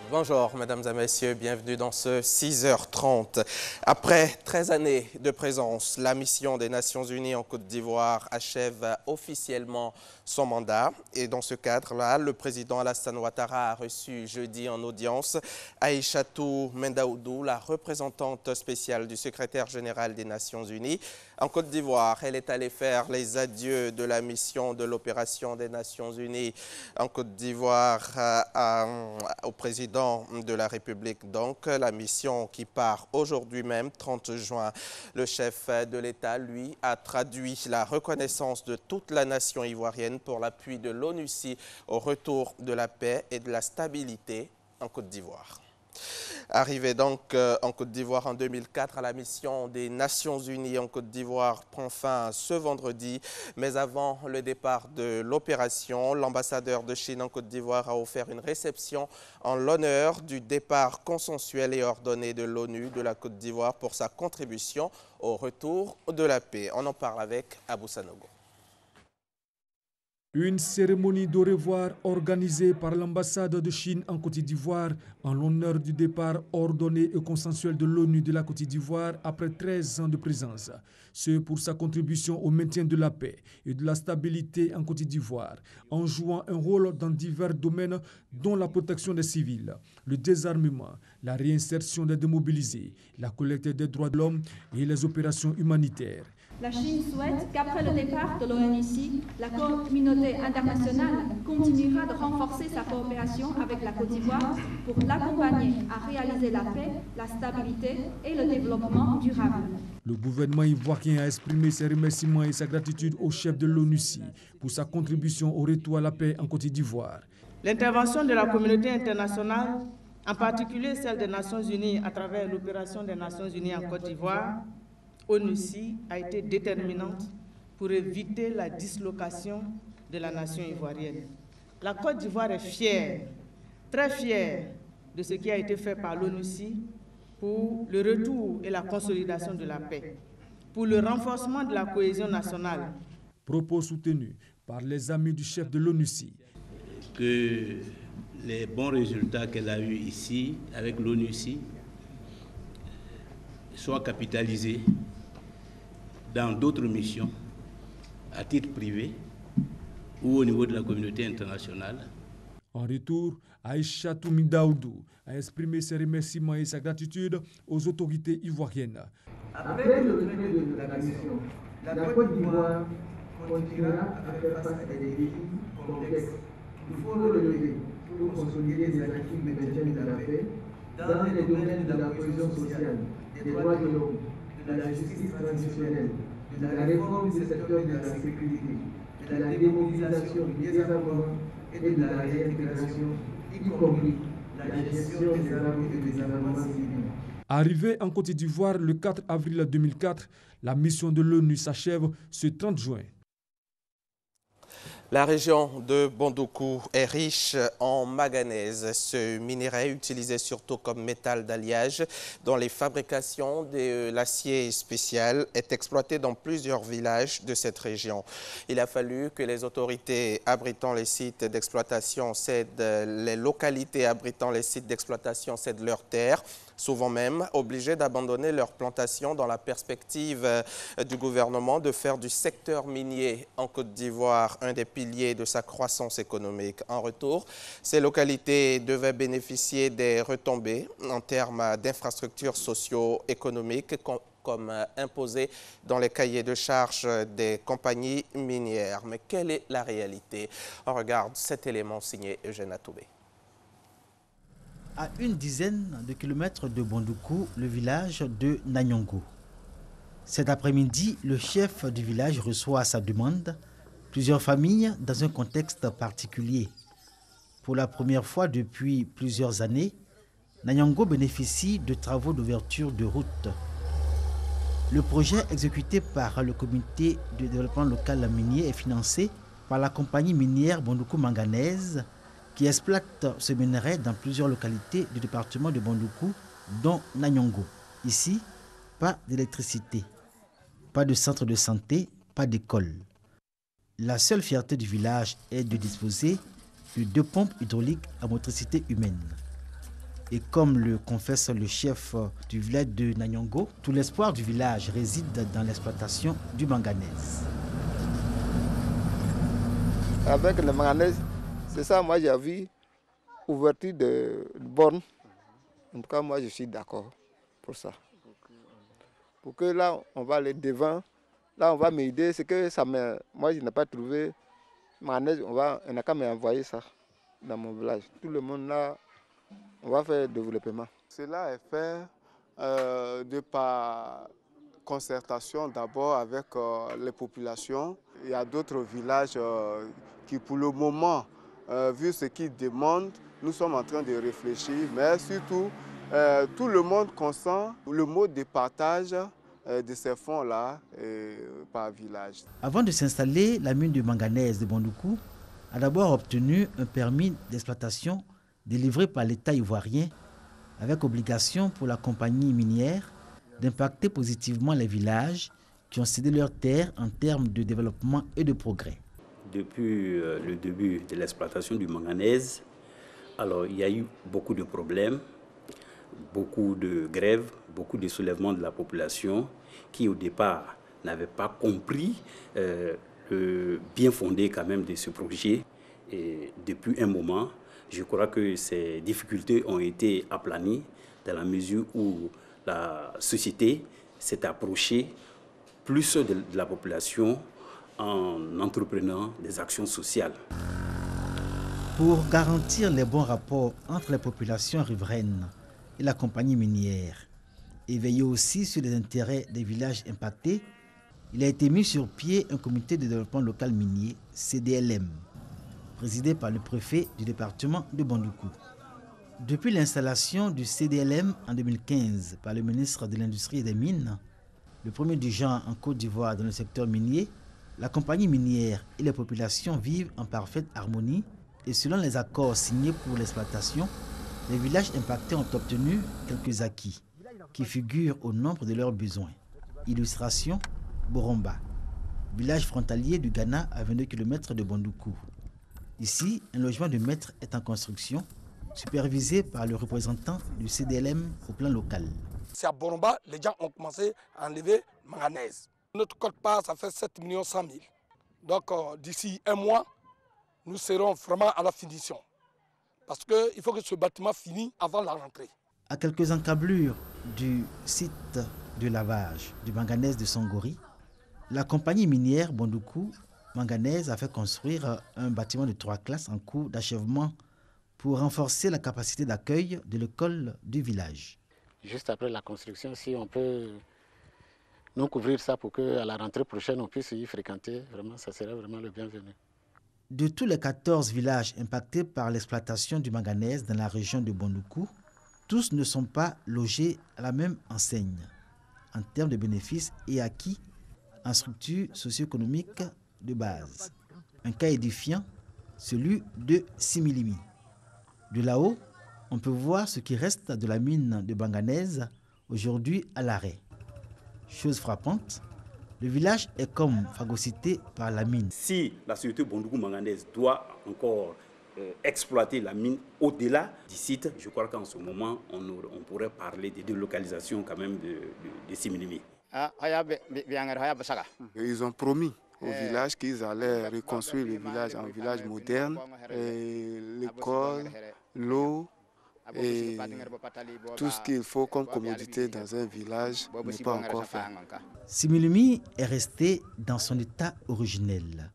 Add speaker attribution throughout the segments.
Speaker 1: Bonjour mesdames et messieurs, bienvenue dans ce 6h30. Après 13 années de présence, la mission des Nations Unies en Côte d'Ivoire achève officiellement son mandat. Et dans ce cadre-là, le président Alassane Ouattara a reçu jeudi en audience Aïchatou Mendaoudou, la représentante spéciale du secrétaire général des Nations Unies en Côte d'Ivoire. Elle est allée faire les adieux de la mission de l'opération des Nations Unies en Côte d'Ivoire au président de la République. Donc, la mission qui part aujourd'hui même, 30 juin, le chef de l'État, lui, a traduit la reconnaissance de toute la nation ivoirienne pour l'appui de l'ONUCI au retour de la paix et de la stabilité en Côte d'Ivoire. Arrivé donc en Côte d'Ivoire en 2004, la mission des Nations Unies en Côte d'Ivoire prend fin ce vendredi. Mais avant le départ de l'opération, l'ambassadeur de Chine en Côte d'Ivoire a offert une réception en l'honneur du départ consensuel et ordonné de l'ONU de la Côte d'Ivoire pour sa contribution au retour de la paix. On en parle avec Abou Sanogo.
Speaker 2: Une cérémonie de revoir organisée par l'ambassade de Chine en Côte d'Ivoire en l'honneur du départ ordonné et consensuel de l'ONU de la Côte d'Ivoire après 13 ans de présence. Ce pour sa contribution au maintien de la paix et de la stabilité en Côte d'Ivoire, en jouant un rôle dans divers domaines dont la protection des civils, le désarmement, la réinsertion des démobilisés, la collecte des droits de l'homme et les opérations humanitaires.
Speaker 3: La Chine souhaite qu'après le départ de l'ONUCI, la communauté internationale continuera de renforcer sa coopération avec la Côte d'Ivoire pour l'accompagner à réaliser la paix, la stabilité et le développement durable.
Speaker 2: Le gouvernement ivoirien a exprimé ses remerciements et sa gratitude au chef de l'ONUCI pour sa contribution au retour à la paix en Côte d'Ivoire.
Speaker 4: L'intervention de la communauté internationale, en particulier celle des Nations Unies à travers l'opération des Nations Unies en Côte d'Ivoire, ONUCI, a été déterminante pour éviter la dislocation de la nation ivoirienne. La Côte d'Ivoire est fière, très fière de ce qui a été fait par l'ONUCI pour le retour et la consolidation de la paix, pour le renforcement de la cohésion nationale.
Speaker 2: Propos soutenus par les amis du chef de l'ONUCI.
Speaker 5: Que les bons résultats qu'elle a eus ici avec l'ONUCI soient capitalisés dans d'autres missions, à titre privé ou au niveau de la communauté internationale.
Speaker 2: En retour, Aïchatou Mendaoudou a exprimé ses remerciements et sa gratitude aux autorités ivoiriennes.
Speaker 6: Après le retrait de la mission, la Côte d'Ivoire continuera à faire face à des défis complexes. Il faut le relever pour consolider les acquis de maintien de la paix dans les domaines de la cohésion sociale, des droits de l'homme, de la justice transitionnelle, de la réforme du secteur de la sécurité, de la démobilisation, du désarmement et de la réintégration, y compris la gestion des armes et des armements civils.
Speaker 2: Arrivée en Côte d'Ivoire le 4 avril 2004, la mission de l'ONU s'achève ce 30 juin.
Speaker 1: La région de Bondoukou est riche en manganèse, ce minerai utilisé surtout comme métal d'alliage dans les fabrications de l'acier spécial est exploité dans plusieurs villages de cette région. Il a fallu que les autorités abritant les sites d'exploitation cèdent, les localités abritant les sites d'exploitation cèdent leurs terres, souvent même obligés d'abandonner leurs plantations dans la perspective du gouvernement de faire du secteur minier en Côte d'Ivoire un des piliers de sa croissance économique. En retour, ces localités devaient bénéficier des retombées en termes d'infrastructures socio-économiques comme imposé dans les cahiers de charges des compagnies minières. Mais quelle est la réalité? On regarde cet élément signé Eugène Atoubé.
Speaker 7: À une dizaine de kilomètres de Bondoukou, le village de Nanyongo. Cet après-midi, le chef du village reçoit à sa demande plusieurs familles dans un contexte particulier. Pour la première fois depuis plusieurs années, Nanyongo bénéficie de travaux d'ouverture de routes. Le projet exécuté par le comité de développement local minier est financé par la compagnie minière Bondoukou Manganèse qui exploite ce minerai dans plusieurs localités du département de Bondoukou, dont Nanyongo. Ici, pas d'électricité, pas de centre de santé, pas d'école. La seule fierté du village est de disposer de 2 pompes hydrauliques à motricité humaine. Et comme le confesse le chef du village de Nanyongo, tout l'espoir du village réside dans l'exploitation du manganèse.
Speaker 6: Avec le manganèse, c'est ça, moi j'ai vu, ouverture de bornes. En tout cas, moi je suis d'accord pour ça. Pour que là, on va aller devant, là on va m'aider, c'est que ça me... Moi je n'ai pas trouvé manganèse, on n'a qu'à m'envoyer ça dans mon village. Tout le monde là, on va faire développement.
Speaker 8: Cela est fait de par concertation d'abord avec les populations. Il y a d'autres villages qui pour le moment, vu ce qu'ils demandent, nous sommes en train de réfléchir, mais surtout tout le monde consent le mot de partage de ces fonds-là par village.
Speaker 7: Avant de s'installer, la mine de manganèse de Bondoukou a d'abord obtenu un permis d'exploitation délivré par l'État ivoirien avec obligation pour la compagnie minière d'impacter positivement les villages qui ont cédé leurs terres en termes de développement et de progrès.
Speaker 5: Depuis le début de l'exploitation du manganèse, alors il y a eu beaucoup de problèmes, beaucoup de grèves, beaucoup de soulèvements de la population qui au départ n'avaient pas compris le bien fondé quand même de ce projet. Et depuis un moment, je crois que ces difficultés ont été aplanies dans la mesure où la société s'est approchée plus de la population en entreprenant des actions sociales.
Speaker 7: Pour garantir les bons rapports entre les populations riveraines et la compagnie minière et veiller aussi sur les intérêts des villages impactés, il a été mis sur pied un comité de développement local minier, CDLM, présidé par le préfet du département de Bondoukou. Depuis l'installation du CDLM en 2015 par le ministre de l'Industrie et des Mines, le premier du genre en Côte d'Ivoire dans le secteur minier, la compagnie minière et les populations vivent en parfaite harmonie et selon les accords signés pour l'exploitation, les villages impactés ont obtenu quelques acquis qui figurent au nombre de leurs besoins. Illustration, Boromba, village frontalier du Ghana à 22 km de Bondoukou. Ici, un logement de maître est en construction, supervisé par le représentant du CDLM au plan local.
Speaker 9: C'est à Boromba, les gens ont commencé à enlever manganèse. Notre quote-part, ça fait 7 100 000. Donc d'ici un mois, nous serons vraiment à la finition. Parce qu'il faut que ce bâtiment finisse avant la rentrée.
Speaker 7: À quelques encablures du site de lavage du manganèse de Songori, la compagnie minière Bondoukou Manganèse a fait construire un bâtiment de 3 classes en cours d'achèvement pour renforcer la capacité d'accueil de l'école du village.
Speaker 10: Juste après la construction, si on peut nous couvrir ça pour qu'à la rentrée prochaine, on puisse y fréquenter, vraiment, ça serait vraiment le bienvenu.
Speaker 7: De tous les 14 villages impactés par l'exploitation du manganèse dans la région de Bondoukou, tous ne sont pas logés à la même enseigne en termes de bénéfices et acquis en structure socio-économique de base. Un cas édifiant, celui de Similimi. De là-haut, on peut voir ce qui reste de la mine de manganèse, aujourd'hui à l'arrêt. Chose frappante, le village est comme phagocyté par la mine.
Speaker 5: Si la société Bondoukou Manganèse doit encore exploiter la mine au-delà du site, je crois qu'en ce moment, on pourrait parler de délocalisation quand même de Similimi.
Speaker 8: Ils ont promis au village qu'ils allaient reconstruire le village en village moderne, l'école, l'eau et tout ce qu'il faut comme commodité dans un village n'est pas encore fait.
Speaker 7: Similimi est resté dans son état originel.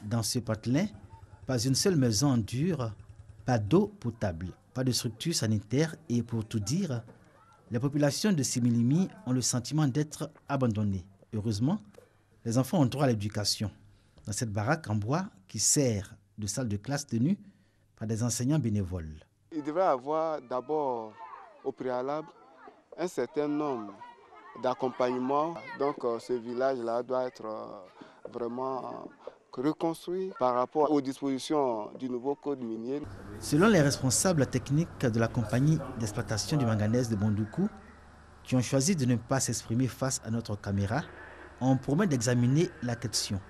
Speaker 7: Dans ce patelin, pas une seule maison en dur, pas d'eau potable, pas de structure sanitaire et pour tout dire, les populations de Similimi ont le sentiment d'être abandonnées. Heureusement, les enfants ont droit à l'éducation. Dans cette baraque en bois qui sert de salle de classe tenue par des enseignants bénévoles.
Speaker 8: Il devrait y avoir d'abord au préalable un certain nombre d'accompagnements. Donc ce village-là doit être vraiment reconstruit par rapport aux dispositions du nouveau code minier.
Speaker 7: Selon les responsables techniques de la compagnie d'exploitation du manganèse de Bondoukou, qui ont choisi de ne pas s'exprimer face à notre caméra, on promet d'examiner la question,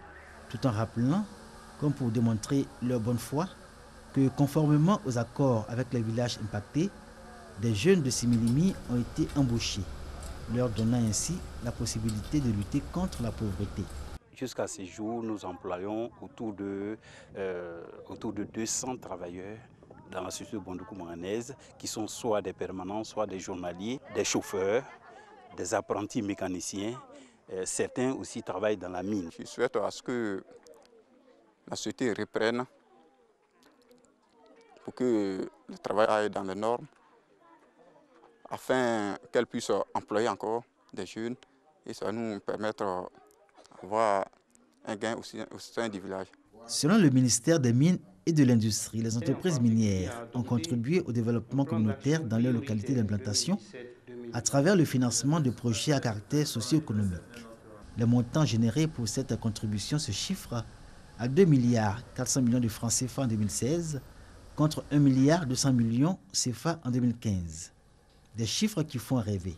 Speaker 7: tout en rappelant, comme pour démontrer leur bonne foi, que conformément aux accords avec les villages impactés, Des jeunes de Similimi ont été embauchés, leur donnant ainsi la possibilité de lutter contre la pauvreté.
Speaker 5: Jusqu'à ce jour, nous employons autour de 200 travailleurs dans la société Bondoukou manganaise qui sont soit des permanents, soit des journaliers, des chauffeurs, des apprentis mécaniciens. Certains aussi travaillent dans la mine.
Speaker 11: Je souhaite à ce que la société reprenne pour que le travail aille dans les normes afin qu'elle puisse employer encore des jeunes et ça va nous permettre d'avoir un gain aussi au sein du village.
Speaker 7: Selon le ministère des Mines et de l'Industrie, les entreprises minières ont contribué au développement communautaire dans leur localité d'implantation à travers le financement de projets à caractère socio-économique. Le montant généré pour cette contribution se chiffre à 2,4 milliards de francs CFA en 2016 contre 1,2 milliard CFA en 2015. Des chiffres qui font rêver.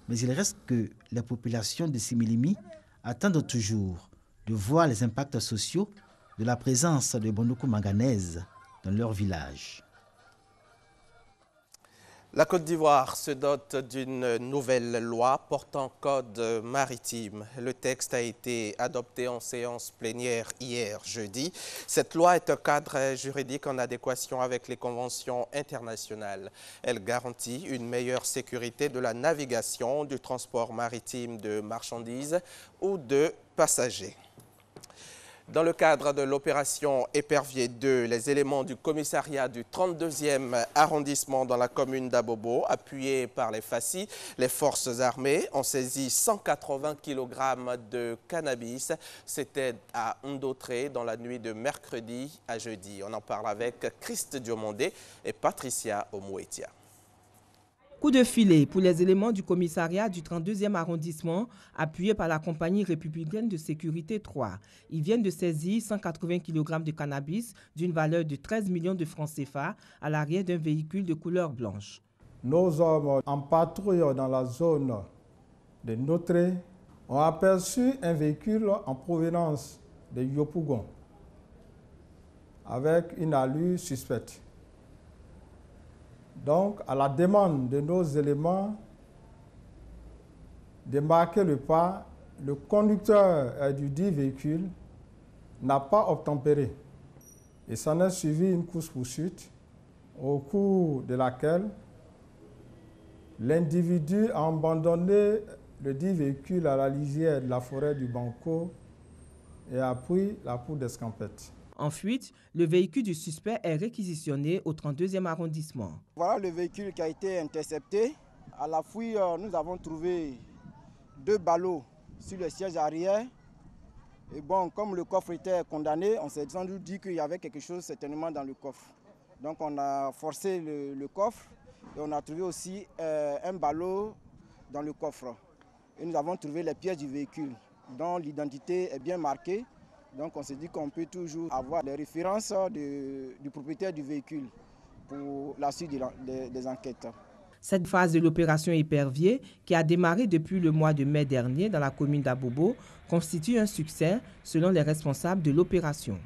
Speaker 7: Mais il reste que les populations de Similimi attendent toujours de voir les impacts sociaux de la présence de Bondoukou manganaise dans leur village.
Speaker 1: La Côte d'Ivoire se dote d'une nouvelle loi portant code maritime. Le texte a été adopté en séance plénière hier jeudi. Cette loi est un cadre juridique en adéquation avec les conventions internationales. Elle garantit une meilleure sécurité de la navigation, du transport maritime de marchandises ou de passagers. Dans le cadre de l'opération Épervier 2, les éléments du commissariat du 32e arrondissement dans la commune d'Abobo, appuyés par les FACI, les forces armées, ont saisi 180 kg de cannabis. C'était à Ndotré dans la nuit de mercredi à jeudi. On en parle avec Christ Diomondé et Patricia Omouetia.
Speaker 12: Coup de filet pour les éléments du commissariat du 32e arrondissement, appuyés par la compagnie républicaine de sécurité 3. Ils viennent de saisir 180 kg de cannabis d'une valeur de 13 millions de francs CFA à l'arrière d'un véhicule de couleur blanche.
Speaker 13: Nos hommes en patrouille dans la zone de Ndotré ont aperçu un véhicule en provenance de Yopougon avec une allure suspecte. Donc, à la demande de nos éléments de marquer le pas, le conducteur du dit véhicule n'a pas obtempéré. Et s'en est suivi une course-poursuite au cours de laquelle l'individu a abandonné le dit véhicule à la lisière de la forêt du Banco et a pris la poudre d'escampette.
Speaker 12: En fuite, le véhicule du suspect est réquisitionné au 32e arrondissement.
Speaker 14: Voilà le véhicule qui a été intercepté. À la fouille, nous avons trouvé 2 ballots sur le siège arrière. Et bon, comme le coffre était condamné, on s'est sans doute dit qu'il y avait quelque chose certainement dans le coffre. Donc on a forcé le coffre et on a trouvé aussi un ballot dans le coffre. Et nous avons trouvé les pièces du véhicule dont l'identité est bien marquée. Donc on s'est dit qu'on peut toujours avoir les références du propriétaire du véhicule pour la suite des enquêtes.
Speaker 12: Cette phase de l'opération Épervier, qui a démarré depuis le mois de mai dernier dans la commune d'Abobo, constitue un succès selon les responsables de l'opération.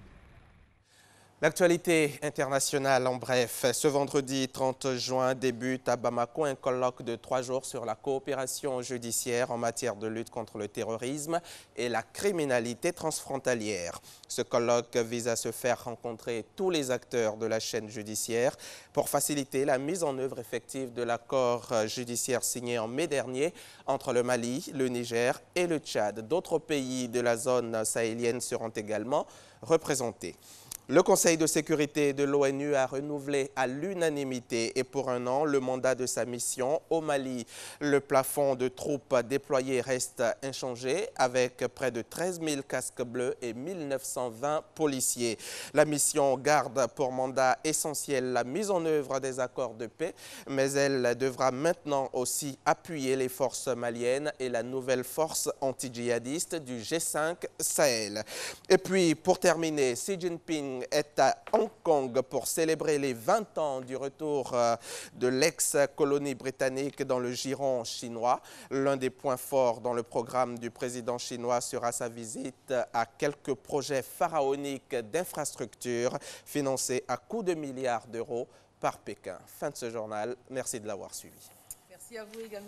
Speaker 1: L'actualité internationale en bref. Ce vendredi 30 juin débute à Bamako un colloque de 3 jours sur la coopération judiciaire en matière de lutte contre le terrorisme et la criminalité transfrontalière. Ce colloque vise à se faire rencontrer tous les acteurs de la chaîne judiciaire pour faciliter la mise en œuvre effective de l'accord judiciaire signé en mai dernier entre le Mali, le Niger et le Tchad. D'autres pays de la zone sahélienne seront également représentés. Le Conseil de sécurité de l'ONU a renouvelé à l'unanimité et pour 1 an le mandat de sa mission au Mali. Le plafond de troupes déployées reste inchangé avec près de 13 000 casques bleus et 1920 policiers. La mission garde pour mandat essentiel la mise en œuvre des accords de paix, mais elle devra maintenant aussi appuyer les forces maliennes et la nouvelle force anti-djihadiste du G5 Sahel. Et puis, pour terminer, Xi Jinping est à Hong Kong pour célébrer les 20 ans du retour de l'ex-colonie britannique dans le giron chinois. L'un des points forts dans le programme du président chinois sera sa visite à quelques projets pharaoniques d'infrastructures financés à coups de milliards d'euros par Pékin. Fin de ce journal. Merci de l'avoir suivi.
Speaker 15: Merci à vous également.